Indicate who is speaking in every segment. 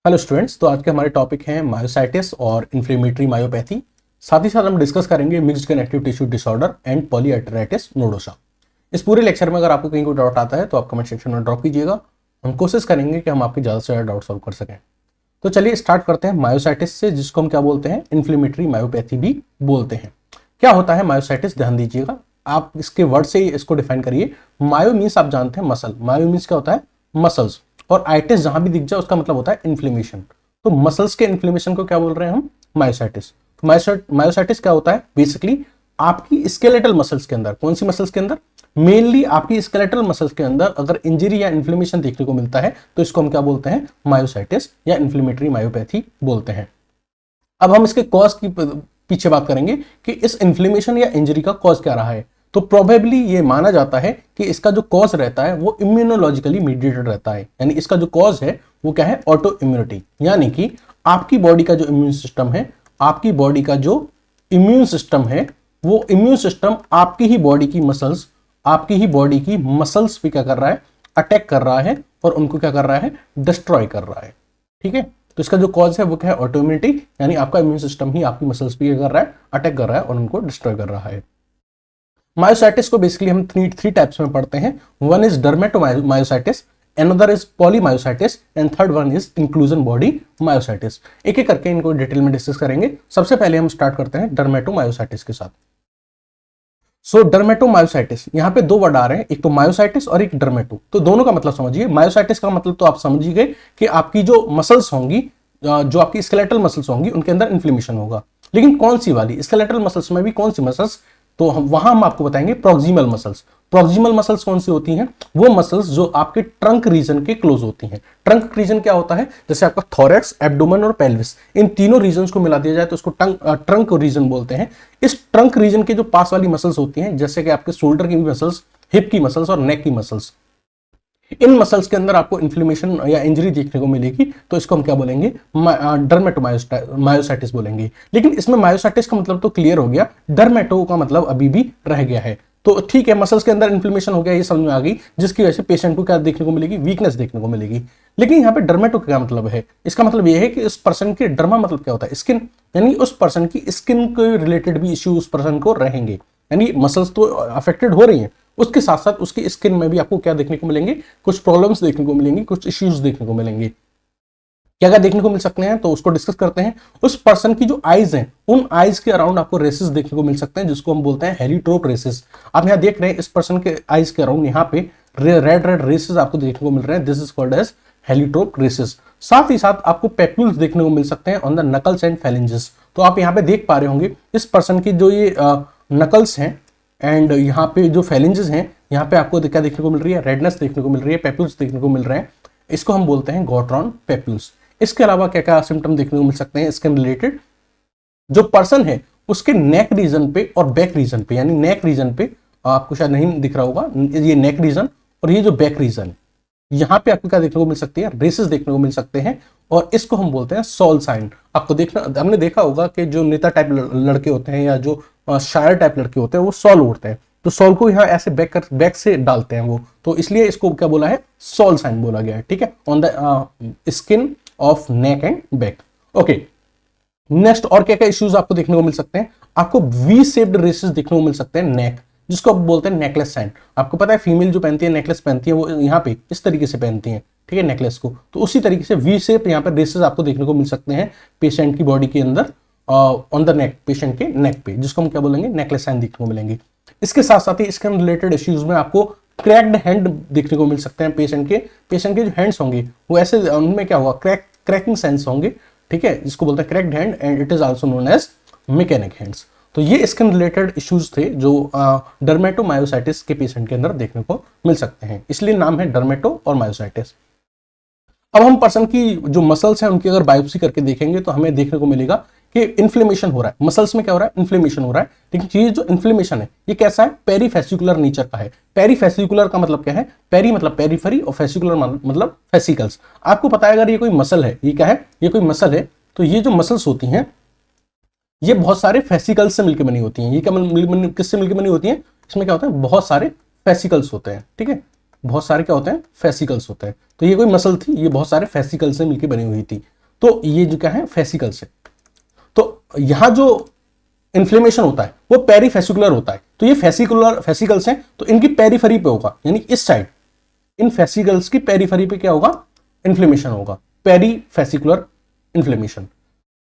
Speaker 1: Hello students, तो आज के हमारे टॉपिक हैं मायोसाइटिस और इन्फ्लेमेटरी मायोपैथी। साथ ही साथ हम डिस्कस करेंगे mixed connective tissue disorder and polyarteritis nodosa. इस पूरे लेक्चर में अगर आपको कहीं कोई डाउट आता है तो आप कमेंट सेक्शन में ड्रॉप कीजिएगा। हम कोशिश करेंगे कि हम आपके ज़्यादा से ज़्यादा डाउट सॉल्व कर सकें। तो चलिए स्टार्ट करते हैं मायोसाइटिस से, जिसको हम क्या बोलते हैं, इन्फ्लेमेटरी मायोपैथी भी बोलते हैं। क्या होता है मायोसाइटिस, ध्यान दीजिएगा, आप इसके वर्ड से ही इसको डिफाइन करिए। मायो मीन्स आप जानते हैं मसल, मायो मीन्स क्या होता है, मसल्स, और आइटिस जहां भी दिख जाए उसका मतलब होता है इन्फ्लेमेशन। तो मसल्स के इन्फ्लेमेशन को क्या बोल रहे हैं हम, मायोसाइटिस। तो मायोसाइटिस क्या होता है, बेसिकली आपकी स्केलेटल मसल्स के अंदर, कौन सी मसल्स के अंदर, मेनली आपकी स्केलेटल मसल्स के अंदर अगर इंजरी या इन्फ्लेमेशन देखने को मिलता है तो इसको हम क्या बोलते हैं, मायोसाइटिस या इन्फ्लेमेटरी मायोपैथी बोलते हैं। अब हम इसके कॉज की पीछे बात करेंगे कि इस इन्फ्लेमेशन या इंजरी का कॉज क्या रहा है। तो प्रोबेबली ये माना जाता है कि इसका जो कॉज रहता है वो इम्यूनोलॉजिकली मीडिएटेड रहता है, यानी इसका जो कॉज है वो क्या है, ऑटो इम्यूनिटी, यानी कि आपकी बॉडी का जो इम्यून सिस्टम है, आपकी बॉडी का जो इम्यून सिस्टम है, वो इम्यून सिस्टम आपकी ही बॉडी की मसल्स, आपकी ही बॉडी की मसल्स पे क्या कर रहा है, अटैक कर रहा है और उनको क्या कर रहा है, डिस्ट्रॉय कर रहा है। ठीक है, तो इसका जो कॉज है वो क्या है, ऑटो इम्यूनिटी, यानी आपका इम्यून सिस्टम ही आपकी मसल्स पे क्या कर रहा है, अटैक कर रहा है और उनको डिस्ट्रॉय कर रहा है। मायोसाइटिस को बेसिकली हम थ्री टाइप्स में पढ़ते हैं। One is dermatomyositis, another is polymyositis and third one is inclusion body myositis. एक एक करके इनको डिटेल में डिस्कस करेंगे। सबसे पहले हम स्टार्ट करते हैं डर्मेटोमायोसाइटिस के साथ। सो डर्मेटोमायोसाइटिस, यहाँ पे दो वर्ड आ रहे हैं, एक तो मायोसाइटिस और एक डर्मेटो। तो दोनों का मतलब समझिए। मायोसाइटिस का मतलब तो आप समझ ही गए कि आपकी जो मसल्स होंगी, जो आपकी स्केलेटल मसल्स होंगी, उनके अंदर इन्फ्लेमेशन होगा। लेकिन कौन सी वाली, स्केलेटल वसल्स में भी कौन सी मसल्स, तो हम आपको बताएंगे प्रॉक्सिमल मसल्स। प्रॉक्सिमल मसल्स कौन सी होती हैं, वो मसल्स जो आपके ट्रंक रीजन के क्लोज होती हैं। ट्रंक रीजन क्या होता है, जैसे आपका थोरैक्स, एब्डोमेन और पेल्विस, इन तीनों रीजन्स को मिला दिया जाए तो उसको ट्रंक रीजन बोलते हैं। इस ट्रंक रीजन के जो पास वाली मसल्स होती हैं, जैसे कि आपके शोल्डर की मसल्स, हिप की मसल्स और नेक की मसल्स, इन मसल्स के अंदर आपको इन्फ्लेमेशन या इंजरी देखने को मिलेगी, तो इसको हम क्या बोलेंगे, डर्मेटोमायोसाइटिस बोलेंगे। लेकिन इसमें मायोसाइटिस का मतलब तो क्लियर हो गया, डर्मेटो का मतलब अभी भी रह गया है। तो ठीक है, मसल्स के अंदर इन्फ्लेमेशन हो गया, ये समझ में आ गई, जिसकी वजह से पेशेंट को क्या देखने को मिलेगी, वीकनेस देखने को मिलेगी। लेकिन यहाँ पे डर्मेटो का क्या मतलब है, इसका मतलब यह है कि उस पर्सन के, डर्मा मतलब क्या होता है, स्किन, यानी उस पर्सन की स्किन के रिलेटेड भी इश्यू उस पर्सन को रहेंगे। यानी मसल्स तो अफेक्टेड हो रही हैं, उसके साथ साथ उसकी स्किन में भी आपको क्या देखने को मिलेंगे, कुछ प्रॉब्लम्स देखने को मिलेंगी, कुछ इश्यूज देखने को मिलेंगे। क्या क्या देखने को मिल सकते हैं, तो उसको डिस्कस करते हैं। उस पर्सन की जो आईज हैं, उन आईज के अराउंड आपको रेसेस देखने को मिल सकते हैं, जिसको हम बोलते हैं हेलिट्रोप रेसेस। आप यहाँ देख रहे हैं इस पर्सन के आईज के अराउंड यहाँ पे रेड रेड रेसेस आपको देखने को मिल रहे हैं, this is called as heliotrope rashes. साथ ही साथ आपको पेप्यूल्स देखने को मिल सकते हैं ऑन द नकल्स एंड फेलिंजेस। तो आप यहाँ पे देख पा रहे होंगे इस पर्सन की जो ये नकल्स हैं एंड यहाँ पे जो फेलिंजेस हैं, यहाँ पे आपको क्या देखने को मिल रही है, रेडनेस देखने को मिल रही है, पेप्यूल्स देखने को मिल रहे हैं। इसको हम बोलते हैं गॉट्रॉन पेप्यूल्स। इसके अलावा क्या क्या सिम्टम देखने को मिल सकते हैं स्किन रिलेटेड, जो पर्सन है उसके नेक रीजन पे और बैक रीजन पे, यानी नेक रीजन पे आपको शायद नहीं दिख रहा होगा, ये नेक रीजन और ये जो बैक रीजन, यहाँ पे आपको क्या देखने को मिल सकती है, रेसेस देखने को मिल सकते हैं, और इसको हम बोलते हैं सॉल साइन। आपको देखना, हमने देखा होगा कि जो नेता टाइप लड़के होते हैं या जो शायर टाइप लड़के होते हैं वो सॉल उड़ते हैं, तो सॉल को यहाँ ऐसे बैक से डालते हैं वो, तो इसलिए इसको क्या बोला है, सॉल साइन बोला गया है। ठीक है, on the skin of neck and back. Okay, next और क्या क्या इश्यूज आपको देखने को मिल सकते हैं, आपको वी शेप्ड रेसेस देखने को मिल सकते हैं नेक, जिसको आप बोलते हैं नेकलेस साइन। आपको पता है फीमेल जो पहनती है नेकलेस पहनती है, वो यहाँ पे इस तरीके से पहनती है, ठीक है, नेकलेस को, तो उसी तरीके से वी शेप यहाँ पे रेसेस आपको देखने को मिल सकते हैं पेशेंट की बॉडी के अंदर, ऑन द नेक, पेशेंट के नेक पे, जिसको हम क्या बोलेंगे, नेकलेस साइन देखने को मिलेंगे। इसके साथ साथ ही इसके रिलेटेड इश्यूज में आपको क्रैक्ड हैंड देखने को मिल सकते हैं पेशेंट के जो हैंड्स होंगे वो ऐसे, उनमें क्या होगा, क्रैकिंग सेंस होंगे, ठीक है, जिसको बोलते हैं cracked hand and it is also known as mechanic hands. तो ये स्किन रिलेटेड इश्यूज थे जो डर्मेटोमायोसाइटिस के पेशेंट के अंदर देखने को मिल सकते हैं, इसलिए नाम है डर्मेटो और मायोसाइटिस। अब हम पर्सन की जो मसल्स हैं उनकी अगर बायोप्सी करके देखेंगे तो हमें देखने को मिलेगा कि इन्फ्लेमेशन हो रहा है, मसल्स में क्या हो रहा है, इन्फ्लेमेशन हो रहा है। लेकिन ये जो इन्फ्लेमेशन है ये कैसा है, पेरीफेसिकुलर नेचर का है। पेरीफेसिकुलर का मतलब क्या है, पेरी मतलब पेरीफेरी और फेसिकुलर मतलब फेसिकल्स। आपको पता है अगर ये कोई मसल है, ये क्या है, ये कोई मसल है, तो ये जो मसल्स होती हैं ये बहुत सारे फेसिकल्स से मिलकर बनी होती हैं। ये क्या किससे मिलकर बनी होती हैं, इसमें क्या होता है, बहुत सारे फेसिकल्स होते हैं। ठीक है, बहुत सारे क्या होते हैं, फेसिकल्स होते हैं। तो ये कोई मसल थी, ये बहुत सारे फेसिकल से मिलकर बनी हुई थी। तो ये जो क्या है, फेसिकल्स है। तो यहां जो इन्फ्लेमेशन होता है वो पेरीफेसिकुलर होता है। तो ये फेसिकल्स हैं, तो इनकी पेरीफेरी पे होगा, यानी इस साइड इन फेसिकल्स की पेरीफेरी पे क्या होगा, इन्फ्लेमेशन होगा, पेरीफेसिकुलर इन्फ्लेमेशन।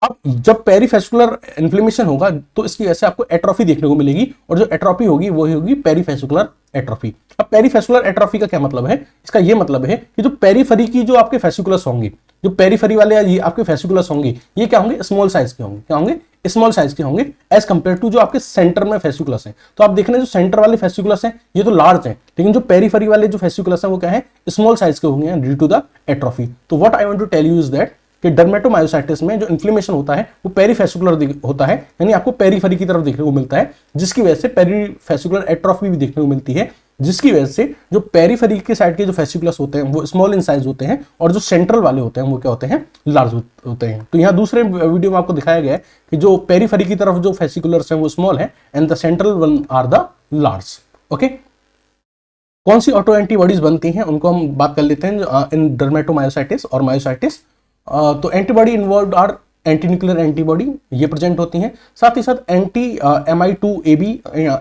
Speaker 1: अब जब पेरीफेसिकुलर इन्फ्लेमेशन होगा तो इसकी वजह से आपको एट्रोफी देखने को मिलेगी, और जो एट्रोफी होगी वो होगी पेरीफेसिकुलर एट्रोफी। अब पेरीफेसिकुलर एट्रोफी का क्या मतलब है, इसका ये मतलब है कि जो पेरीफेरी की जो आपके फेसिकुलस होंगे, जो पेरीफेरी वाले ये आपके फेसिकुलस होंगे, ये क्या होंगे, स्मॉल साइज के होंगे। क्या होंगे, स्मॉल साइज के होंगे एज कंपेयर टू जो आपके सेंटर में फेसिकुलस हैं। तो आप देख रहे हैं जो सेंटर वाले फेसिकुलस हैं ये तो लार्ज हैं, लेकिन जो पेरीफेरी वाले जो फेसिकुलस हैं वो क्या है, स्मॉल साइज के होंगे ड्यू टू द एट्रोफी। तो what I want to tell you is that कि डर्मेटोमायोसाइटिस में जो इन्फ्लेमेशन होता है वो पेरीफेसिकुलर होता है, यानी आपको पेरीफेरी की तरफ देखने को मिलता है, जिसकी वजह से पेरीफेसिकुलर एट्रोफी भी देखने को मिलती है, जिसकी वजह से जो पेरीफेरी के साइड के जो फेसिकुलस होते हैं वो स्मॉल इन साइज होते हैं, और जो सेंट्रल वाले होते हैं वो क्या होते हैं, लार्ज होते हैं। तो यहाँ दूसरे वीडियो में आपको दिखाया गया है कि जो पेरीफेरी की तरफ जो फेसिकुलर्स हैं वो स्मॉल है and the central one are the large. Okay, कौन सी ऑटो एंटीबॉडीज बनती हैं उनको हम बात कर लेते हैं इन डर्मेटोमायोसाइटिस और मायोसाइटिस। तो antibody involve are anti nuclear antibody, ये प्रेजेंट होती हैं, साथ ही साथ anti MI2AB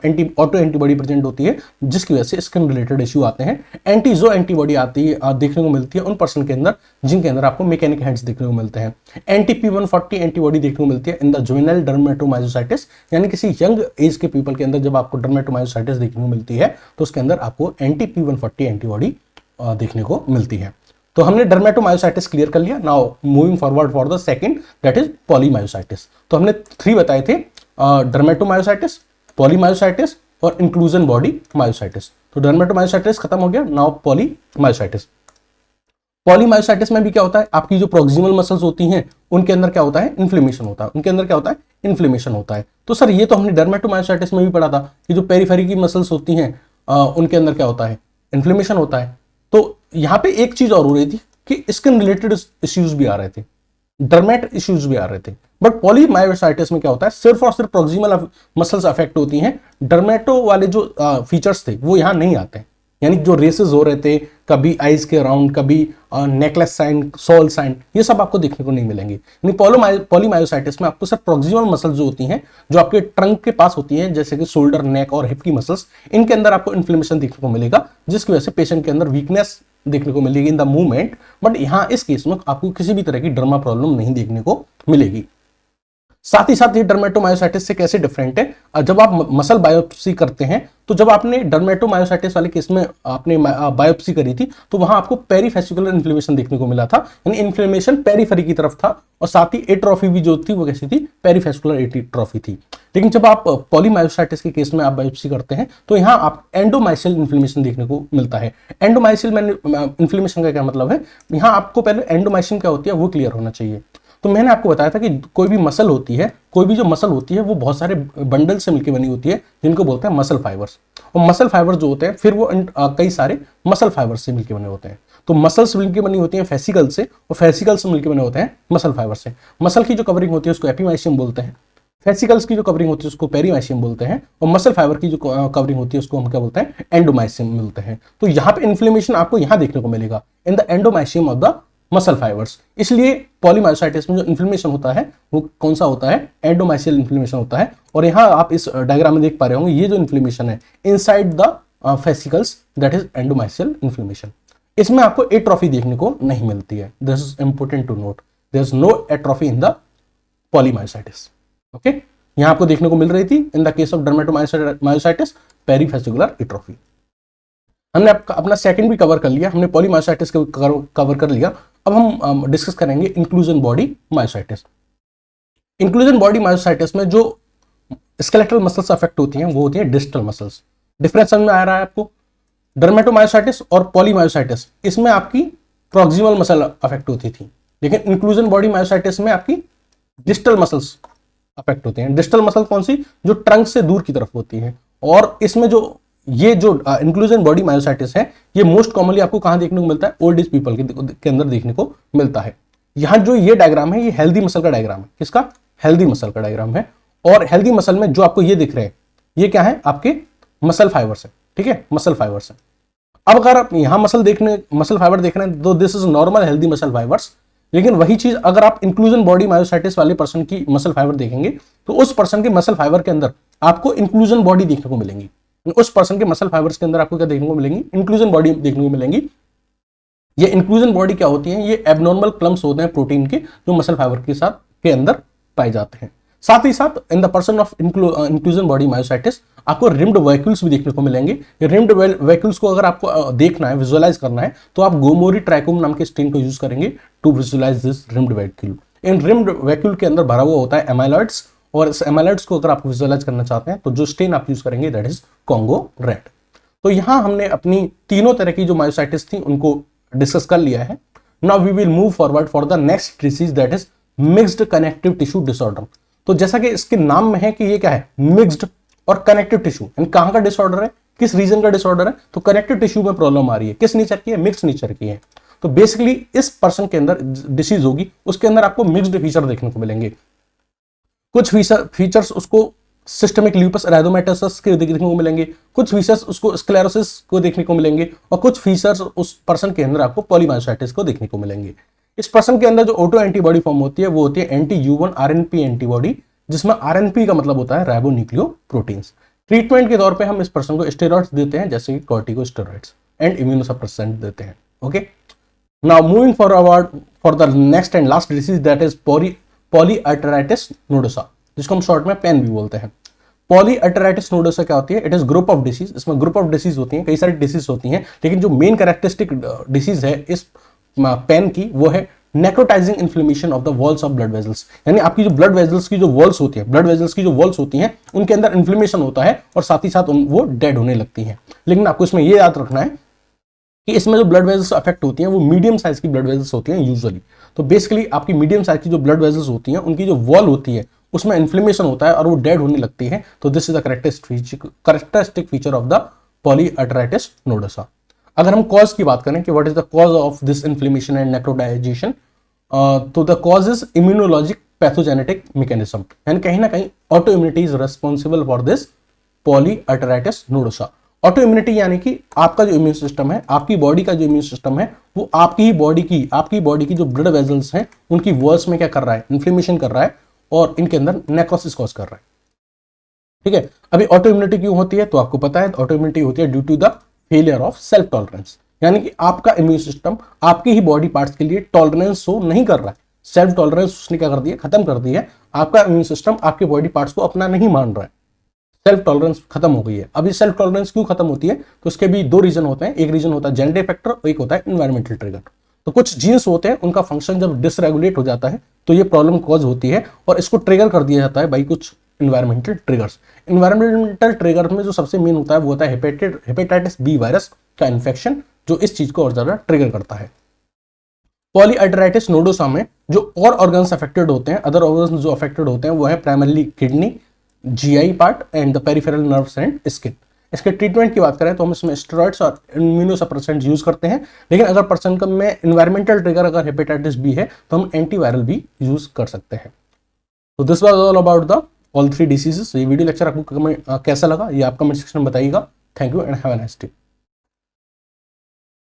Speaker 1: anti auto antibody present होती है, जिसकी वजह से स्किन रिलेटेड इश्यू आते हैं। एंटीजो एंटीबॉडी आती है देखने को मिलती है उन पर्सन के अंदर जिनके अंदर आपको मैकेनिक हैंड्स देखने को मिलते हैं। एंटी P140 एंटीबॉडी देखने को मिलती है इन द जुवेनाइल डर्मेटोमायोसाइटिस, यानी किसी यंग एज के पीपल के अंदर जब आपको डर्मेटोमायोसाइटिस देखने को मिलती है तो उसके अंदर आपको एंटी P140 एंटीबॉडी देखने को मिलती है। तो हमने डर्मेटोमायोसाइटिस क्लियर कर लिया। Now moving forward for the second, that is polymyositis. तो हमने 3 बताए थे, डर्मेटोमायोसाइटिस, पॉलीमायोसाइटिस और इंक्लूजन बॉडी मायोसाइटिस। तो डर्मेटोमायोसाइटिस खत्म हो गया, नाउ पॉलीमायोसाइटिस। पॉलीमायोसाइटिस में भी क्या होता है, आपकी जो प्रोक्सिमल मसल्स होती हैं उनके अंदर क्या होता है, इन्फ्लेमेशन होता है, उनके अंदर क्या होता है, इन्फ्लेमेशन होता है। तो सर ये तो हमने डर्मेटोमायोसाइटिस में भी पढ़ा था कि जो पेरीफेरी की मसल्स होती हैं उनके अंदर क्या होता है, इन्फ्लेमेशन होता है। तो यहां पे एक चीज और हो रही थी कि स्किन रिलेटेड इश्यूज भी आ रहे थे, डर्मेट इश्यूज भी आ रहे थे। बट पॉलीमायोसाइटिस में क्या होता है, सिर्फ और सिर्फ प्रोक्सिमल मसल्स अफेक्ट होती हैं, डर्मेटो वाले जो फीचर्स थे वो यहां नहीं आते हैं। यानी जो रेसेस हो रहे थे, कभी आइज के अराउंड, कभी नेकलेस साइन, सोल साइन, ये सब आपको देखने को नहीं मिलेंगे। यानी पॉलीमायोसाइटिस में आपको सिर्फ प्रोक्सिमल मसल्स जो होती हैं, जो आपके ट्रंक के पास होती हैं, जैसे कि शोल्डर, नेक और हिप की मसल्स, इनके अंदर आपको इन्फ्लेमेशन देखने को मिलेगा, जिसकी वजह से पेशेंट के अंदर वीकनेस देखने को मिलेगी इन द मूवमेंट। बट यहां इस केस में आपको किसी भी तरह की डर्मा प्रॉब्लम नहीं देखने को मिलेगी। साथ ही साथ ये डर्मेटोमायोसाइटिस से कैसे डिफरेंट है, जब आप मसल बायोप्सी करते हैं, तो जब आपने डर्मेटोमायोसाइटिस वाले केस में आपने बायोप्सी करी थी तो वहां आपको पेरीफेसिकुलर इन्फ्लेमेशन देखने को मिला था, यानी इन्फ्लेमेशन पेरीफेरी की तरफ था, और साथ ही एट्रोफी भी जो थी वो कैसी थी, पेरीफेसिकुलर एट्रोफी थी। लेकिन जब आप पॉलीमायोसाइटिस के केस में आप बायोप्सी करते हैं तो यहाँ आप एंडोमाइसियल इन्फ्लेमेशन देखने को मिलता है। एंडोमाइसियल इन्फ्लेमेशन का क्या मतलब है, यहाँ आपको पहले एंडोमाइसिन क्या होती है वो क्लियर होना चाहिए। तो मैंने आपको बताया था कि कोई भी मसल होती है, कोई भी जो मसल होती है वो बहुत सारे बंडल से मिलकर बनी होती है, जिनको बोलते हैं मसल फाइबर्स। और मसल फाइबर्स जो होते हैं फिर वो कई सारे मसल फाइबर्स से मिलकर बने होते हैं। तो मसल्स मिलकर बनी होती हैं फेसिकल से, और फेसिकल से मिलकर बने होते हैं मसल फाइबर से। मसल की जो कवरिंग होती है उसको एपीमाइसियम बोलते हैं, फेसिकल्स की जो कवरिंग होती है उसको पेरीमाइसियम बोलते हैं, और मसल फाइबर की जो कवरिंग होती है उसको हम क्या बोलते हैं, एंडोमाइसियम मिलते हैं। तो यहाँ पे इन्फ्लेमेशन आपको यहाँ देखने को मिलेगा in the endomysium of the muscle fibres. इसलिए पॉलीमायोसाइटिस में जो इन्फ्लेमेशन होता है वो कौन सा होता है, एंडोमाइसियल इन्फ्लेमेशन होता है। और यहाँ आप इस डायग्राम में देख पा रहे होंगे, ये जो इन्फ्लेमेशन है inside the fascicles, that is endomysial inflammation. इसमें आपको एट्रोफी देखने को नहीं मिलती है, this is important to note, there is no atrophy in the polymyositis. Okay, यहां आपको देखने को मिल रही थी in the case of dermatomyositis perifascicular atrophy. हमने अपना सेकंड भी कवर कर लिया, हमने पॉलीमायोसाइटिस को कवर कर लिया। अब हम डिस्कस करेंगे inclusion body myositis. Inclusion body myositis में जो स्केलेटल मसल्स अफेक्ट होती हैं वो होती है डिस्टल मसल्स। डिफरेंस समझ में आ रहा है आपको, डर्मेटोमायोसाइटिस और पॉलीमायोसाइटिस, इसमें आपकी प्रॉक्सिमल मसल अफेक्ट होती थी, लेकिन इंक्लूजन बॉडी मायोसाइटिस में आपकी डिस्टल मसल्स अफेक्ट होते हैं। डिस्टल मसल कौन सी, जो ट्रंक से दूर की तरफ होती है। और इसमें जो ये जो इंक्लूजन बॉडी मायोसाइटिस है ये मोस्ट कॉमनली आपको कहां देखने को मिलता है, ओल्ड एज पीपल के अंदर देखने को मिलता है। यहां जो ये डायग्राम है ये हेल्दी मसल का डायग्राम है, किसका, हेल्दी मसल का डायग्राम है। और हेल्दी मसल में जो आपको ये दिख रहे हैं ये क्या है, आपके मसल फाइबर्स है, ठीक है, मसल फाइबर्स है। अब अगर आप यहाँ मसल फाइबर देख रहे हैं तो this is normal healthy muscle fibres, लेकिन वही चीज अगर आप इंक्लूजन बॉडी मायोसाइटिस वाले पर्सन की मसल फाइबर देखेंगे तो उस पर्सन के मसल फाइबर के अंदर आपको इंक्लूजन बॉडी देखने को मिलेंगी। उस पर्सन के मसल फाइबर्स के अंदर आपको क्या देखने को मिलेंगी? इंक्लूजन बॉडी देखने को मिलेंगी। ये इंक्लूजन बॉडी क्या होती है? ये एबनॉर्मल क्लम्प्स होते हैं प्रोटीन के जो मसल फाइबर के साथ के अंदर पाए जाते हैं। साथ ही साथ in the person of inclusion body myositis आपको रिम्ड वैक्यूल्स भी देखने को मिलेंगे। ये रिम्ड वैक्यूल्स को अगर आपको देखना है, विजुअलाइज करना है, तो आप गोमोरी ट्राइकोम नाम के स्टेन को यूज करेंगे to visualise this rimmed vacuole. इन रिम्ड वैक्यूल के अंदर भरा हुआ होता है एमाइलॉइड्स, और इस एमाइलॉइड्स को अगर आप विजुअलाइज करना चाहते हैं तो जो स्टेन आप यूज करेंगे दैट इज कॉन्गो रेड। तो यहां हमने अपनी तीनों तरह की जो मायोसाइटिस थी उनको डिस्कस कर लिया है। Now we will move forward for the next disease that is mixed connective tissue disorder. तो जैसा कि इसके नाम में है कि ये क्या है? मिक्स्ड और कनेक्टिव टिश्यू। यानी कहां का डिसऑर्डर है? किस रीजन का डिसऑर्डर है? तो कनेक्टिव टिश्यू में प्रॉब्लम आ रही है। किस नेचर की है? मिक्स नेचर की है। तो बेसिकली इस पर्सन के अंदर डिसीज होगी, उसके अंदर आपको मिक्स्ड फीचर देखने को मिलेंगे। कुछ फीचर्स उसको सिस्टमिक ल्यूपस एरिथेमेटोसस के देखने को मिलेंगे, कुछ फीचर्स उसको स्क्लेरोसिस को देखने को मिलेंगे, और कुछ फीचर्स उस पर्सन के अंदर आपको पॉलीमायोसाइटिस को देखने को मिलेंगे। इस पर्सन के अंदर जो ऑटो एंटीबॉडी फॉर्म होती है वो होती है एंटी U1 RNP एंटीबॉडी, जिसमें RNP का मतलब होता है राइबोन्यूक्लियोप्रोटीन्स। ट्रीटमेंट के तौर पे हम इस पर्सन को स्टेरॉइड्स देते हैं, जैसे कि कॉर्टिकोस्टेरॉइड्स एंड इम्यूनोसप्रेसेंट देते हैं। Okay, now moving forward for the next and last disease that is polyarteritis nodosa, जिसको हम शॉर्ट में पेन भी बोलते हैं। पॉलीआर्टराइटिस नोडोसा क्या होती है? It is group of disease. इसमें ग्रुप ऑफ डिसीज होती हैं, कई सारी डिसीज होती हैं, लेकिन जो मेन कैरेक्टरिस्टिक डिसीज है इस पेन की वो है necrotising inflammation of the walls of blood vessels. यानी आपकी जो ब्लड वेजल्स की जो वॉल्स होती है, ब्लड वेजल्स की जो वॉल्स होती हैं, उनके अंदर इन्फ्लेमेशन होता है और साथ ही साथ वो डेड होने लगती हैं। लेकिन आपको इसमें ये याद रखना है कि इसमें जो ब्लड वेजल्स अफेक्ट होती हैं वो मीडियम साइज की ब्लड वेजल्स होती हैं यूजुअली। तो बेसिकली आपकी मीडियम साइज की जो ब्लड वेजल्स होती हैं उनकी जो वॉल होती है उसमें इन्फ्लेमेशन होता है और वो डेड होने लगती है। तो this is the characteristic feature of the polyarteritis nodosa. अगर हम कॉज की बात करें कि what is the cause of this inflammation and necrotization, तो the cause is immunologic pathogenetic mechanism, यानी कहीं ना कहीं autoimmunity is responsible for this polyarteritis nodosa. Autoimmunity यानी कि आपका जो इम्यून सिस्टम है, आपकी बॉडी का जो इम्यून सिस्टम है, वो आपकी बॉडी की जो ब्लड वेजल्स हैं उनकी वॉल्स में क्या कर रहा है? इन्फ्लेमेशन कर रहा है और इनके अंदर नेक्रोसिस कॉज कर रहा है। ठीक है, अभी ऑटो इम्यूनिटी क्यों होती है? तो आपको पता है ऑटो इम्यूनिटी होती है due to the failure of self tolerance, यानी कि आपका इम्यून सिस्टम आपके ही बॉडी पार्ट्स के लिए टॉलरेंस शो नहीं कर रहा है। सेल्फ टॉलरेंस उसने क्या कर दिया? खत्म कर दिया है। आपका इम्यून सिस्टम आपके बॉडी पार्ट्स को अपना नहीं मान रहा है, सेल्फ टॉलरेंस खत्म हो गई है। अभी सेल्फ टॉलरेंस क्यों खत्म होती है? तो उसके भी दो रीजन होते हैं। एक रीजन होता है जेनेटिक फैक्टर और एक होता है एनवायरमेंटल ट्रिगर। तो कुछ जीन्स होते हैं, उनका फंक्शन जब डिसरेगुलेट हो जाता है तो ये प्रॉब्लम कॉज होती है और इसको ट्रिगर कर दिया जाता है बाई कुछ एनवायरमेंटल ट्रिगर्स। एनवायरमेंटल ट्रिगर में जो सबसे मेन होता है वो होता है हेपेटाइटिस बी वायरस का इन्फेक्शन, जो इस चीज को और ज्यादा ट्रिगर करता है। पॉलीआर्टराइटिस नोडोसा में जो और ऑर्गन्स अफेक्टेड होते हैं, अदर ऑर्गन्स जो अफेक्टेड होते हैं वो है primarily kidney, GI part and the peripheral nerves and skin. इसके ट्रीटमेंट की बात करें तो हम इसमें स्टेरॉइड्स और इम्यूनोसप्रेसेंट्स यूज करते हैं, लेकिन अगर पर्सन का में एनवायरमेंटल ट्रिगर अगर हेपेटाइटिस बी है तो हम एंटीवायरल भी यूज कर सकते हैं। तो this was all about the all 3 diseases. ये वीडियो लेक्चर आपको कैसा लगा ये आप कमेंट सेक्शन में बताइएगा। Thank you and have a nice day.